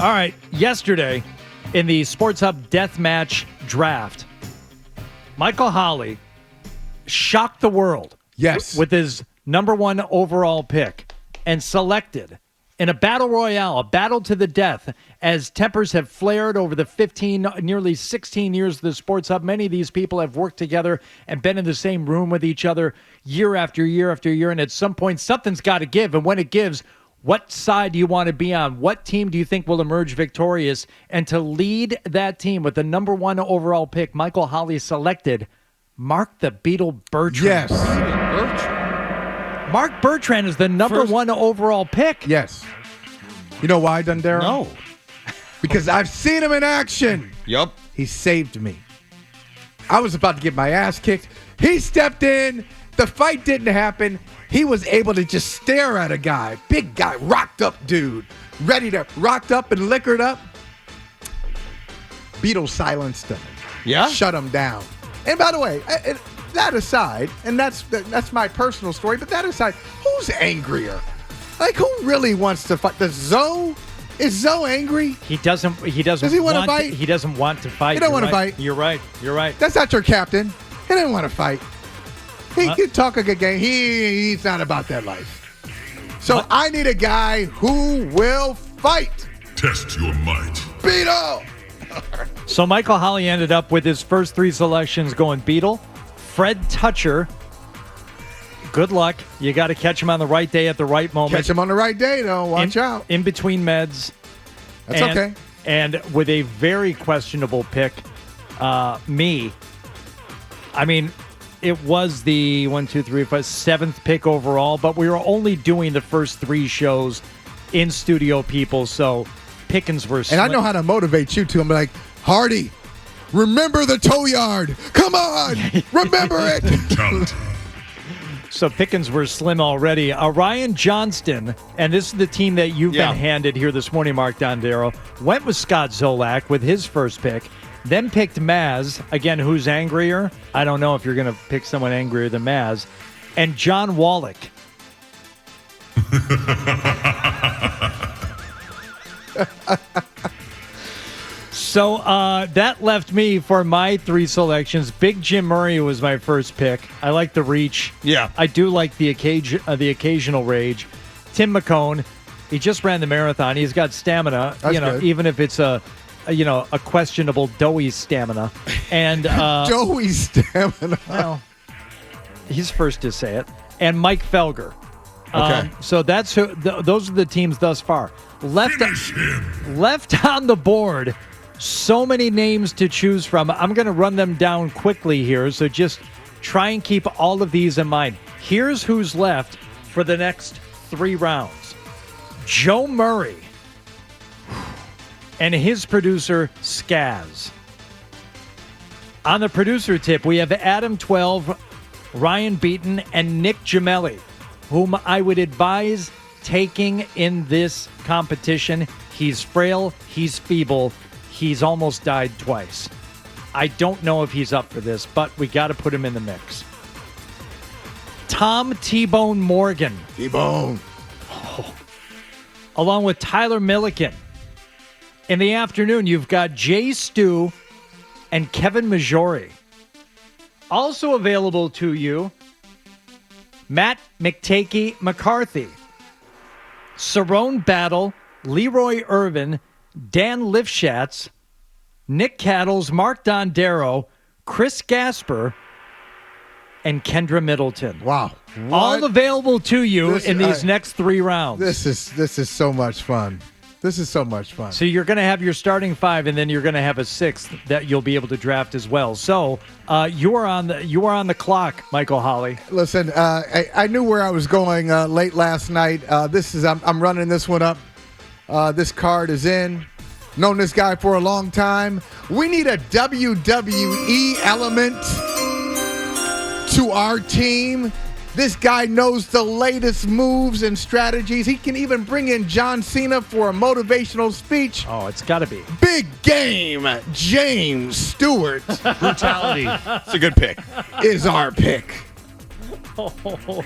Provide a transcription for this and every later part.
All right, yesterday in the Sports Hub Deathmatch Draft, Michael Holley shocked the world. Yes. With his number 1 overall pick and selected in a battle royale, a battle to the death, as tempers have flared over the nearly 16 years of the Sports Hub. Many of these people have worked together and been in the same room with each other year after year after year. And at some point, something's got to give. And when it gives, what side do you want to be on? What team do you think will emerge victorious? And to lead that team with the number 1 overall pick, Michael Holley selected Mark the Beetle Bertrand. Yes. Mark Bertrand is the number 1 overall pick. Yes. You know why, Dandereo? No. Because I've seen him in action. Yup. He saved me. I was about to get my ass kicked. He stepped in. The fight didn't happen. He was able to just stare at a guy. Big guy, rocked up dude. Rocked up and liquored up. Beetle silenced him. Yeah? Shut him down. And by the way, that aside, and that's my personal story, but that aside, who's angrier? Like, who really wants to fight? Is Zoe angry? He doesn't. Does he want to fight? He doesn't want to fight. He don't want to fight. You're right. That's not your captain. He didn't want to fight. He can talk a good game. He's not about that life. So I need a guy who will fight. Test your might. Beetle. So Michael Holley ended up with his first 3 selections going Beetle, Fred Toucher. Good luck. You got to catch him on the right day at the right moment. Catch him on the right day, though. Watch out. In between meds. That's okay. And with a very questionable pick, me. I mean, it was the 7th pick overall, but we were only doing the first 3 shows in studio, people, so pickings were slim. And I know how to motivate you, too. I'm like, Hardy, remember the tow yard. Come on. Remember it. So pickings were slim already. Ryan Johnston, and this is the team that you've been handed here this morning, Mark Dandereo, went with Scott Zolak with his first pick, then picked Maz. Again, who's angrier? I don't know if you're going to pick someone angrier than Maz. And John Wallach. So that left me for my 3 selections. Big Jim Murray was my first pick. I like the reach. Yeah. I do like the occasional rage. Tim McCone, he just ran the marathon. He's got stamina. That's good. Even if it's a questionable doughy stamina. And doughy stamina. Well, he's first to say it. And Mike Felger. Okay. So that's those are the teams thus far. Left on the board, so many names to choose from. I'm going to run them down quickly here, so just try and keep all of these in mind. Here's who's left for the next 3 rounds. Joe Murray and his producer, Skaz. On the producer tip, we have Adam 12, Ryan Beaton, and Nick Gemelli, whom I would advise taking in this competition. He's frail, he's feeble, he's almost died twice. I don't know if he's up for this, but we got to put him in the mix. Tom T-Bone Morgan. T-Bone. Along with Tyler Milliken. In the afternoon, you've got Jay Stu and Kevin Majori. Also available to you, Matt McTakey McCarthy, Cerrone Battle, Leroy Irvin, Dan Lifshatz, Nick Cattles, Mark Dandereo, Chris Gasper, and Kendra Middleton. Wow. All available to you in these next 3 rounds. This is so much fun. This is so much fun. So you're going to have your starting 5, and then you're going to have a 6th that you'll be able to draft as well. So you are on the clock, Michael Holley. Listen, I knew where I was going late last night. I'm running this one up. This card is in. Known this guy for a long time. We need a WWE element to our team. This guy knows the latest moves and strategies. He can even bring in John Cena for a motivational speech. Oh, it's got to be. Big game, James Stewart. Brutality. It's a good pick. Is our pick. Oh,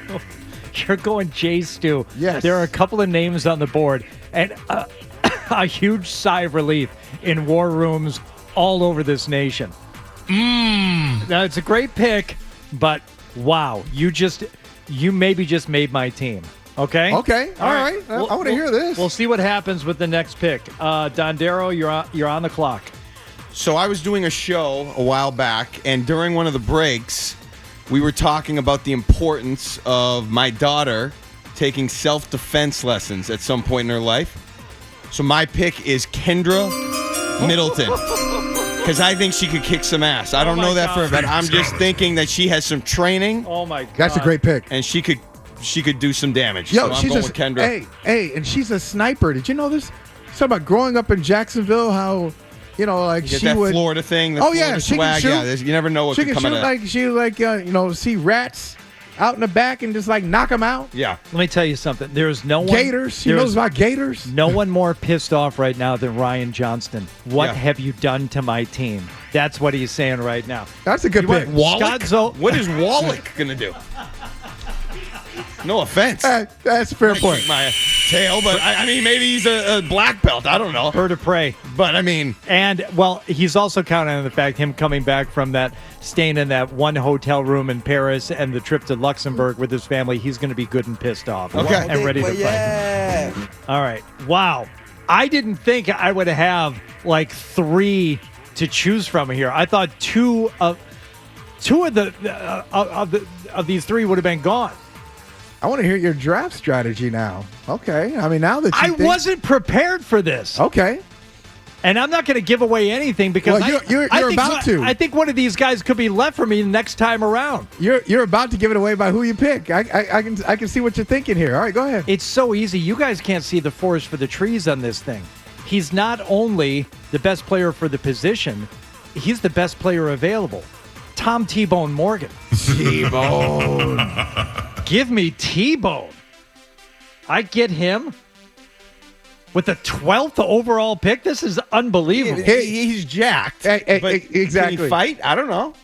you're going Jay Stu. Yes. There are a couple of names on the board. And a huge sigh of relief in war rooms all over this nation. Now, it's a great pick, but wow, you maybe just made my team. Okay? Okay. All right. I want to hear this. We'll see what happens with the next pick. Dandero, you're on the clock. So I was doing a show a while back, and during one of the breaks, we were talking about the importance of my daughter taking self-defense lessons at some point in her life. So my pick is Kendra Middleton, because I think she could kick some ass. I don't know that for a fact. I'm just thinking that she has some training. Oh my God, That's a great pick. And she could do some damage. Yo, so I'm she's going with Kendra. Hey, and she's a sniper. Did you know this? Talk about growing up in Jacksonville, how like You get she that would. Florida thing. The Oh, Florida yeah, she can swag. shoot. Yeah, you never know what She could can come shoot out of that. see rats out in the back and just knock them out. Yeah. Let me tell you something. There's no one. Gators. She knows about gators. No one more pissed off right now than Ryan Johnston. What Yeah. have you done to my team? That's what he's saying right now. That's a good pick. Scott What is Wallach gonna do? No offense. That's a fair point. My tail, but I mean, maybe he's a black belt. I don't know. Bird of prey. But I mean, And, well, he's also counting on the fact him coming back from that, staying in that one hotel room in Paris and the trip to Luxembourg with his family. He's going to be good and pissed off. Okay. And ready to fight. All right. Wow. I didn't think I would have like 3 to choose from here. I thought two of these 3 would have been gone. I want to hear your draft strategy now. Okay. I mean, now that you think, wasn't prepared for this. Okay. And I'm not going to give away anything because Well, you're about to. I think one of these guys could be left for me next time around. You're about to give it away by who you pick. I can see what you're thinking here. All right, go ahead. It's so easy. You guys can't see the forest for the trees on this thing. He's not only the best player for the position, he's the best player available. Tom T-Bone Morgan. T-Bone. Give me T-Bone. I get him with the 12th overall pick. This is unbelievable. he's jacked. Hey, but exactly. Can he fight? I don't know.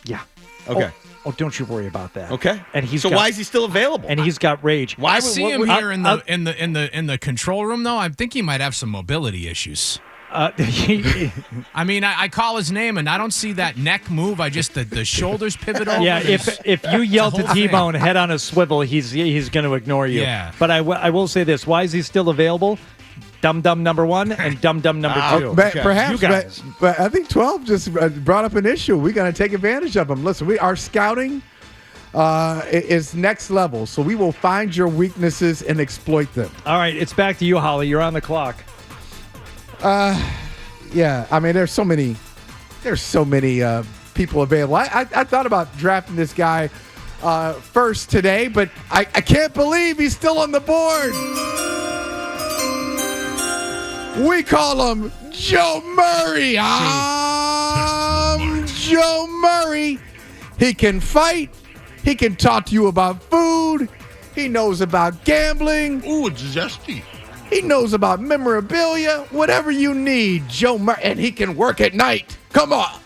Yeah. Okay. Oh, don't you worry about that. Okay. And why is he still available? And he's got rage. Why I would see him here in the control room though. I think he might have some mobility issues. I mean, I call his name and I don't see that neck move. I just the shoulders pivot over. Yeah, if you yell to whole T-Bone thing. head on a swivel, he's going to ignore you. Yeah. But I will say this: why is he still available? Dum Dum number 1 and Dum Dum number 2. Perhaps, You guys. but I think 12 just brought up an issue. We're going to take advantage of him. Listen, our scouting is next level, so we will find your weaknesses and exploit them. All right, it's back to you, Holly. You're on the clock. Yeah, I mean, there's so many people available. I thought about drafting this guy first today, but I can't believe he's still on the board. We call him Joe Murray. Joe Murray. He can fight. He can talk to you about food. He knows about gambling. Ooh, it's zesty. He knows about memorabilia, whatever you need, Joe Murray, and he can work at night. Come on,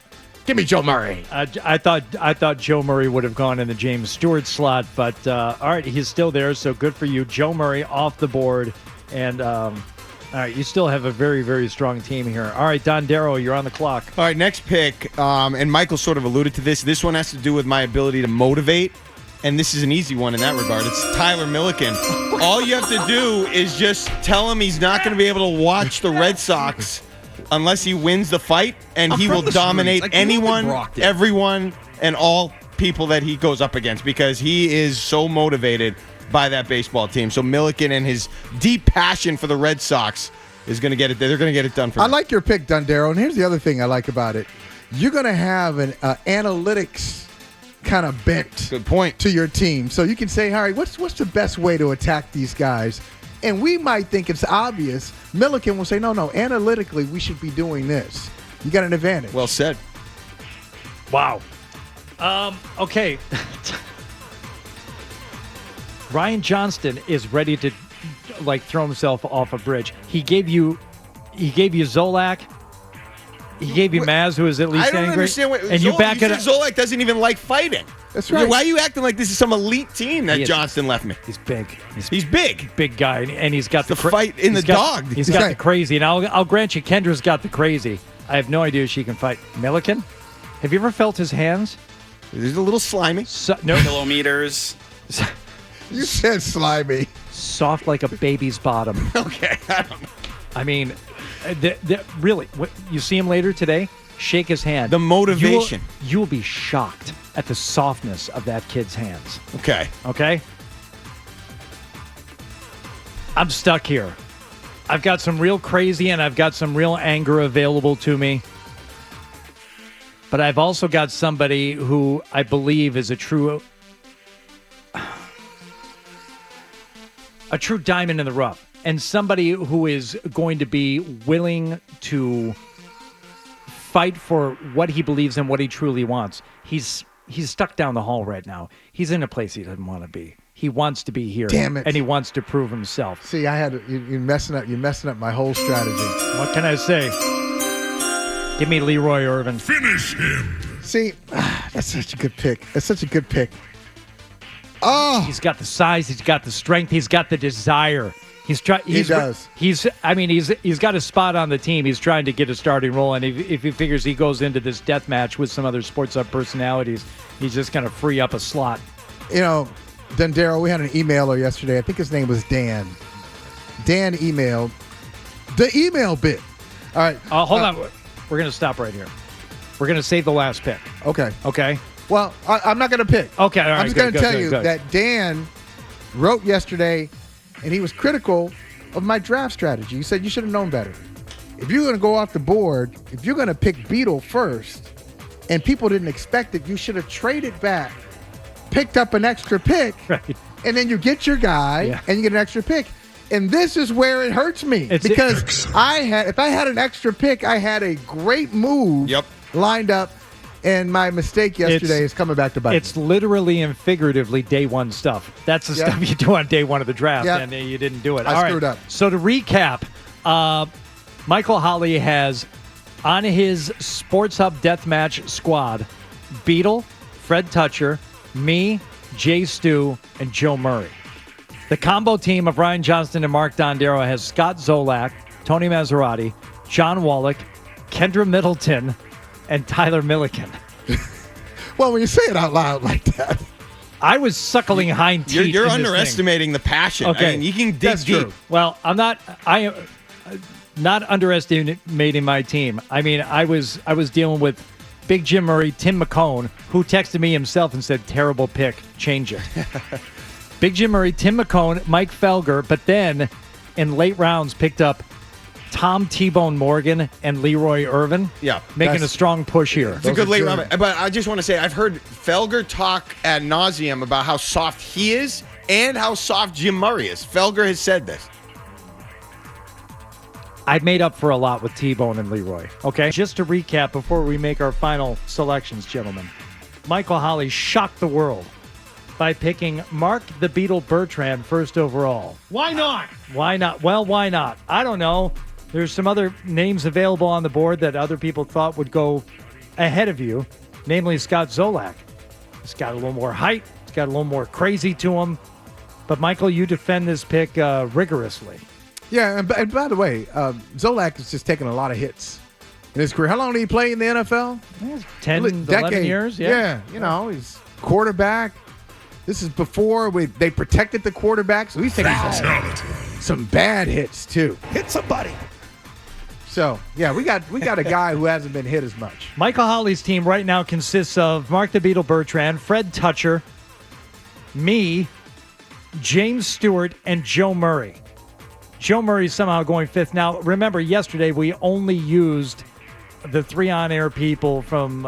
give me Joe Murray. I thought Joe Murray would have gone in the James Stewart slot, but all right, he's still there, so good for you, Joe Murray off the board, and all right, you still have a very, very strong team here. All right, Dandero, you're on the clock. All right, next pick, and Michael sort of alluded to this. This one has to do with my ability to motivate, and this is an easy one in that regard. It's Tyler Milikin. All you have to do is just tell him he's not going to be able to watch the Red Sox unless he wins the fight, and he will dominate anyone, everyone, and all people that he goes up against because he is so motivated by that baseball team. So Milikin and his deep passion for the Red Sox is going to get it. They're going to get it done for I him. like your pick, Dandero, and here's the other thing I like about it. You're going to have an analytics kind of bent Good point. to your team. So you can say, all right, what's the best way to attack these guys? And we might think it's obvious. Milikin will say, no, analytically, we should be doing this. You got an advantage. Well said. Wow. Okay. Ryan Johnston is ready to throw himself off a bridge. He gave you Zolak. He gave you Maz, who is at least I don't angry. understand what. And you back it up. Zolak doesn't even like fighting. That's right. Why are you acting like this is some elite team that Johnston left me? He's big. He's big. Big guy, and he's got the fight in the dog. He's got the crazy, and I'll grant you, Kendra's got the crazy. I have no idea she can fight. Milikin, have you ever felt his hands? He's a little slimy. No. Kilometers. You said slimy. Soft like a baby's bottom. Okay, I don't know. I mean, really, you see him later today? Shake his hand. The motivation. You will be shocked at the softness of that kid's hands. Okay. Okay? I'm stuck here. I've got some real crazy and I've got some real anger available to me. But I've also got somebody who I believe is a true diamond in the rough. And somebody who is going to be willing to fight for what he believes in, what he truly wants. He's stuck down the hall right now. He's in a place he doesn't want to be. He wants to be here. Damn it. And he wants to prove himself. See, you're messing up my whole strategy. What can I say? Give me Leroy Irvin. Finish him. See, that's such a good pick. That's such a good pick. Oh, He's got the size. He's got the strength. He's got the desire. He does. He's got a spot on the team. He's trying to get a starting role, and if he figures he goes into this death match with some other Sports Hub personalities, he's just going to free up a slot. you know, Dandereo, we had an emailer yesterday. I think his name was Dan. Dan emailed the email bit. All right. Hold on. We're going to stop right here. We're going to save the last pick. Okay. Okay? Well, I'm not going to pick. Okay, all right. I'm just going to tell you good. that Dan wrote yesterday, and he was critical of my draft strategy. He said you should have known better. If you're going to go off the board, if you're going to pick Beetle first, and people didn't expect it, you should have traded back, picked up an extra pick, Right. and then you get your guy, and you get an extra pick. And this is where it hurts me because if I had an extra pick, I had a great move lined up, and my mistake yesterday is coming back to bite. It's literally and figuratively day one stuff. That's the stuff you do on day one of the draft, and you didn't do it. I screwed up. So to recap, Michael Holley has on his Sports Hub Deathmatch squad Beetle, Fred Toucher, me, Jay Stu, and Joe Murray. The combo team of Ryan Johnston and Mark Dandereo has Scott Zolak, Tony Maserati, John Wallach, Kendra Middleton, and Tyler Milliken. Well, when you say it out loud like that. I was suckling hind teeth. You're underestimating the passion. Okay. I mean, you can dig That's deep. true. Well, I am not underestimating my team. I mean, I was dealing with Big Jim Murray, Tim McCone, who texted me himself and said, terrible pick, change it. Big Jim Murray, Tim McCone, Mike Felger, but then in late rounds picked up Tom T-Bone Morgan and Leroy Irvin. Yeah. Making a strong push here. It's a good late round. But I just want to say, I've heard Felger talk ad nauseum about how soft he is and how soft Jim Murray is. Felger has said this. I've made up for a lot with T-Bone and Leroy. Okay? Just to recap before we make our final selections, gentlemen. Michael Holley shocked the world by picking Mark the Beetle Bertrand first overall. Why not? Why not? Well, why not? I don't know. There's some other names available on the board that other people thought would go ahead of you, namely Scott Zolak. He's got a little more height. He's got a little more crazy to him. But, Michael, you defend this pick rigorously. Yeah, and by the way, Zolak is just taking a lot of hits in his career. How long did he play in the NFL? 10, 11 years. Yeah, you know, he's quarterback. This is before they protected the quarterback, so he's taking some bad hits too. Hit somebody. So yeah, we got a guy who hasn't been hit as much. Michael Holley's team right now consists of Mark the Beetle Bertrand, Fred Toucher, me, James Stewart, and Joe Murray. Joe Murray's somehow going fifth. Now, remember, yesterday we only used the 3 on-air people from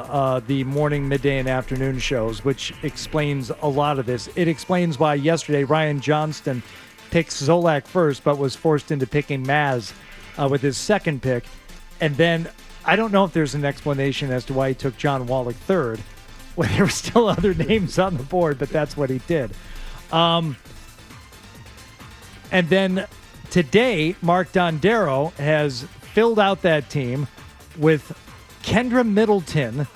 the morning, midday, and afternoon shows, which explains a lot of this. It explains why yesterday Ryan Johnston picked Zolak first, but was forced into picking Maz with his second pick. And then I don't know if there's an explanation as to why he took John Wallach third, when there were still other names on the board, but that's what he did. And then today, Mark Dandereo has filled out that team with Kendra Middleton,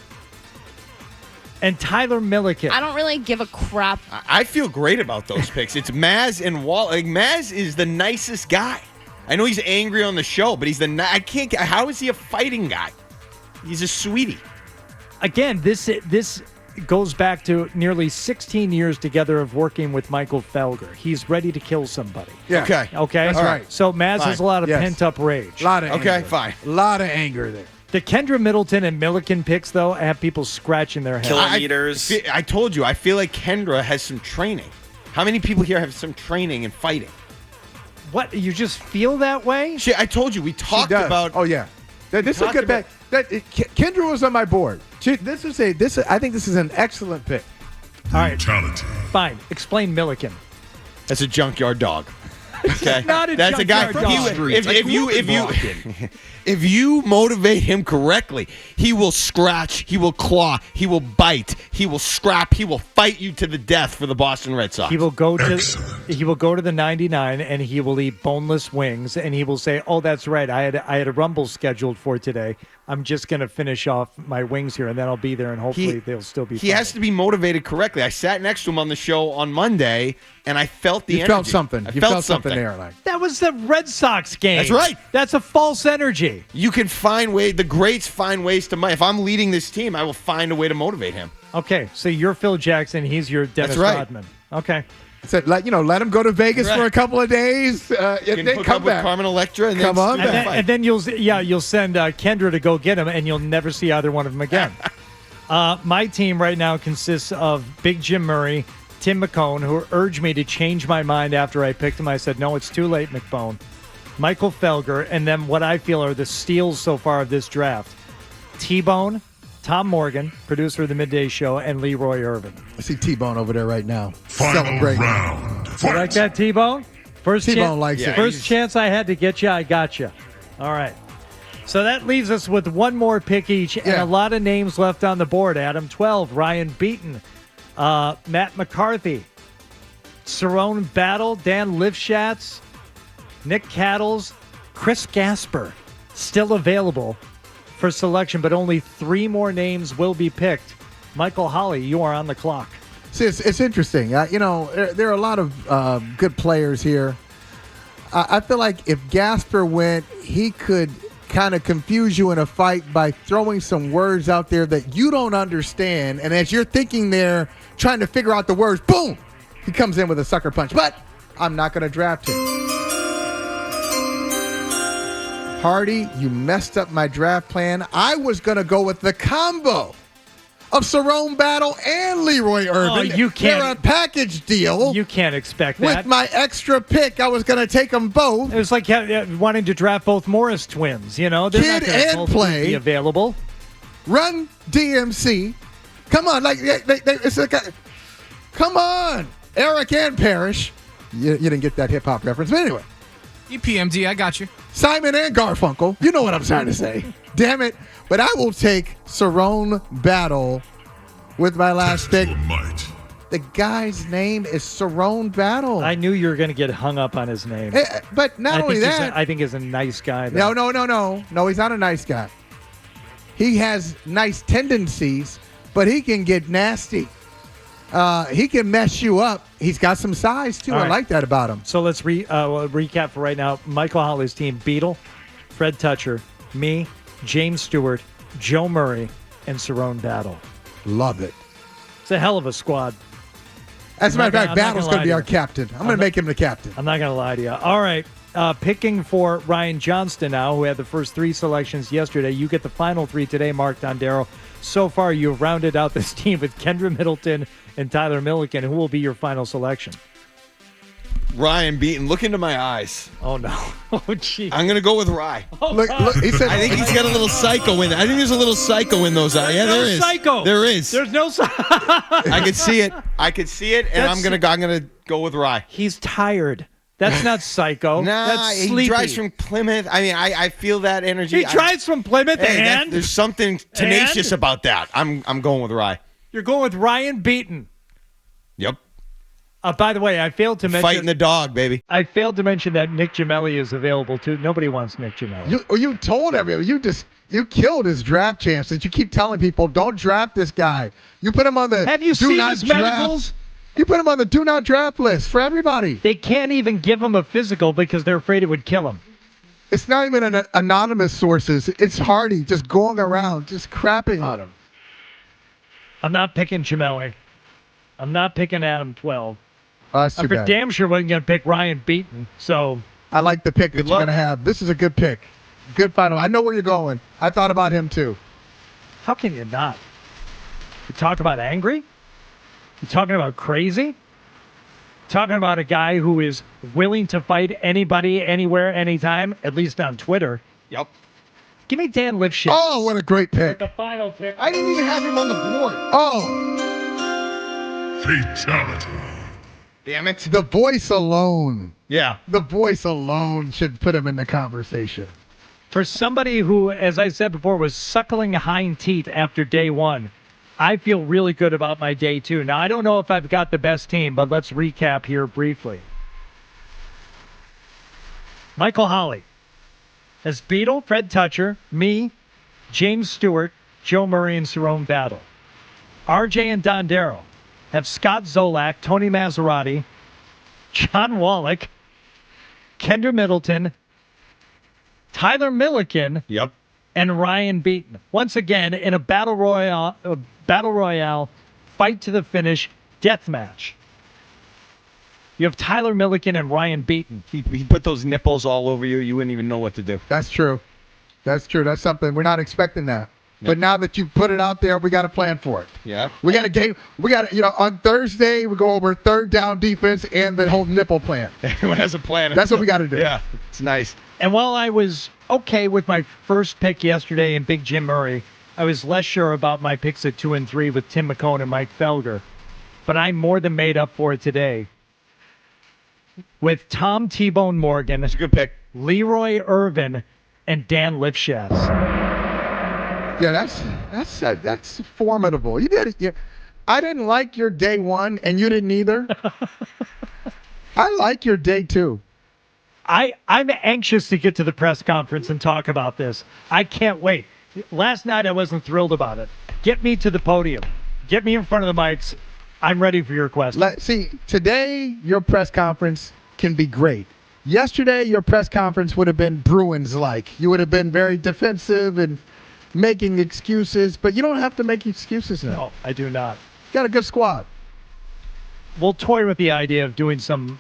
and Tyler Milliken. I don't really give a crap. I feel great about those picks. It's Maz and Wall. Like Maz is the nicest guy. I know he's angry on the show, but he's I can't. How is he a fighting guy? He's a sweetie. Again, this goes back to nearly 16 years together of working with Michael Felger. He's ready to kill somebody. Yeah. Okay. Okay? That's right. So Maz has a lot of Yes. pent-up rage. A lot of Okay, anger. fine. A lot of anger there. The Kendra Middleton and Milliken picks, though, have people scratching their heads. Kilometers. I told you. I feel like Kendra has some training. How many people here have some training in fighting? What? You just feel that way? I told you. We talked She does. about. Oh yeah, this is a talked good about- pick. Kendra was on my board. I think this is an excellent pick. All right. Fine. Explain Milliken. That's a junkyard dog. Okay, not a that's a guy. junkyard dog. If you motivate him correctly, he will scratch, he will claw, he will bite, he will scrap, he will fight you to the death for the Boston Red Sox. He will go to the 99 and he will eat boneless wings and he will say, "Oh, that's right. I had a rumble scheduled for today. I'm just going to finish off my wings here and then I'll be there and hopefully they'll still be He has to be motivated correctly. I sat next to him on the show on Monday and I felt the You energy. felt something. I You felt felt something there. Like That was the Red Sox game. That's right. That's a false energy. You can find ways. The greats find ways to. If I'm leading this team, I will find a way to motivate him. Okay, so you're Phil Jackson. He's your Dennis That's right. Rodman. Okay. I said, let him go to Vegas Right. for a couple of days. You And can then hook come up with back. Carmen Electra and Come then on do back. that fight. And then you'll send Kendra to go get him, and you'll never see either one of them again. My team right now consists of Big Jim Murray, Tim McCone, who urged me to change my mind after I picked him. I said, no, it's too late, McBone. Michael Felger, and then what I feel are the steals so far of this draft. T-Bone, Tom Morgan, producer of the Midday Show, and Leroy Irvin. I see T-Bone over there right now. Celebrating. You like that, T-Bone? T-Bone likes it. First chance I had to get you, I got you. All right. So that leaves us with one more pick each and Yeah. a lot of names left on the board. Adam 12, Ryan Beaton, Matt McCarthy, Cerrone Battle, Dan Lifshatz, Nick Cattles, Chris Gasper, still available for selection, but only 3 more names will be picked. Michael Holly, you are on the clock. See, it's interesting. There are a lot of good players here. I feel like if Gasper went, he could kind of confuse you in a fight by throwing some words out there that you don't understand. And as you're thinking there, trying to figure out the words, boom, he comes in with a sucker punch. But I'm not going to draft him. Hardy, you messed up my draft plan. I was going to go with the combo of Cerrone Battle and Leroy Irvin. You can't- They're a package deal. You can't expect that. With my extra pick, I was going to take them both. It was like wanting to draft both Morris twins, you know? They're not Kid gonna and both play. be available. Run DMC. Come on. It's like come on. Eric and Parrish. You didn't get that hip-hop reference. But anyway. EPMD, I got you. Simon and Garfunkel. You know what I'm trying to say. Damn it. But I will take Cerrone Battle with my last pick. The guy's name is Cerrone Battle. I knew you were going to get hung up on his name. But not only that. I think he's a nice guy. Though. No, he's not a nice guy. He has nice tendencies, but he can get nasty. He can mess you up. He's got some size, too. All I right. like that about him. So let's recap for right now. Michael Holly's team, Beetle, Fred Toucher, me, James Stewart, Joe Murray, and Cerrone Battle. Love it. It's a hell of a squad. As a matter of fact, I'm not Battle's gonna going to be lie our to you. captain. I'm going to make him the captain. I'm not going to lie to you. All right. Picking for Ryan Johnston now, who had the first 3 selections yesterday. You get the final 3 today, Mark Dandereo. So far, you've rounded out this team with Kendra Middleton and Tyler Milliken. Who will be your final selection? Ryan Beaton, look into my eyes. Oh, no. Oh, gee. I'm going to go with Rye. Look, he said, I think he's got a little psycho in it. I think there's a little psycho in those eyes. Yeah, there is. Psycho. There is. There's no psycho. I could see it. And That's- I'm gonna go with Rye. He's tired. That's not psycho. Nah, That's he sleepy. drives from Plymouth. I mean, I feel that energy. He drives from Plymouth, Hey, and there's something tenacious And? about that. I'm going with Rye. you're going with Ryan Beaton. Yep. By the way, I failed to mention. Fighting the dog, baby. I failed to mention that Nick Gemelli is available too. Nobody wants Nick Gemelli. You told everyone. You killed his draft chances. You keep telling people, don't draft this guy. You put him on the Have you do seen not his draft. medicals? You put him on the do not draft list for everybody. They can't even give him a physical because they're afraid it would kill him. It's not even an anonymous sources. It's Hardy just going around, just crapping on him. I'm not picking Gemelli. I'm not picking Adam 12. That's I too for bad. damn sure wasn't going to pick Ryan Beaton. So I like the pick that you're luck. going to have. This is a good pick. Good final. I know where you're going. I thought about him too. how can you not? You talk about angry? You talking about crazy? Talking about a guy who is willing to fight anybody, anywhere, anytime, at least on Twitter. Yep. Give me Dan Lipschitz. Oh, what a great pick. The final pick. I didn't even have him on the board. Oh, Fatality. Damn it. the voice alone. Yeah. The voice alone should put him in the conversation. For somebody who, as I said before, was suckling hind teeth after day one, I feel really good about my day two. Now, I don't know if I've got the best team, but let's recap here briefly. Michael Holley has Beetle, Fred Toucher, me, James Stewart, Joe Murray, and Cerrone Battle. RJ and Dandereo have Scott Zolak, Tony Maserati, John Wallach, Kendra Middleton, Tyler Milliken, Yep. and Ryan Beaton. Once again, in a battle royale, fight to the finish, death match. You have Tyler Milliken and Ryan Beaton. He put those nipples all over you. You wouldn't even know what to do. That's true. That's true. That's something we're not expecting that. But now that you put it out there, we got a plan for it. Yeah. We got a game. We got, on Thursday, we go over third down defense and the whole nipple plan. Everyone has a plan. That's what we got to do. Yeah. It's nice. And while I was okay with my first pick yesterday in Big Jim Murray, I was less sure about my picks at 2 and 3 with Tim McCone and Mike Felger. But I more than made up for it today with Tom T-Bone Morgan, It's a good pick. Leroy Irvin, and Dan Lipschitz. Yeah, that's formidable. You did it. Yeah. I didn't like your day one, and you didn't either. I like your day two. I'm anxious to get to the press conference and talk about this. I can't wait. Last night I wasn't thrilled about it. Get me to the podium. Get me in front of the mics. I'm ready for your question. See, today your press conference can be great. Yesterday your press conference would have been Bruins-like. You would have been very defensive and making excuses, but you don't have to make excuses now. No, I do not. You got a good squad. We'll toy with the idea of doing some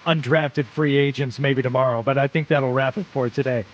undrafted free agents maybe tomorrow, but I think that'll wrap it for today.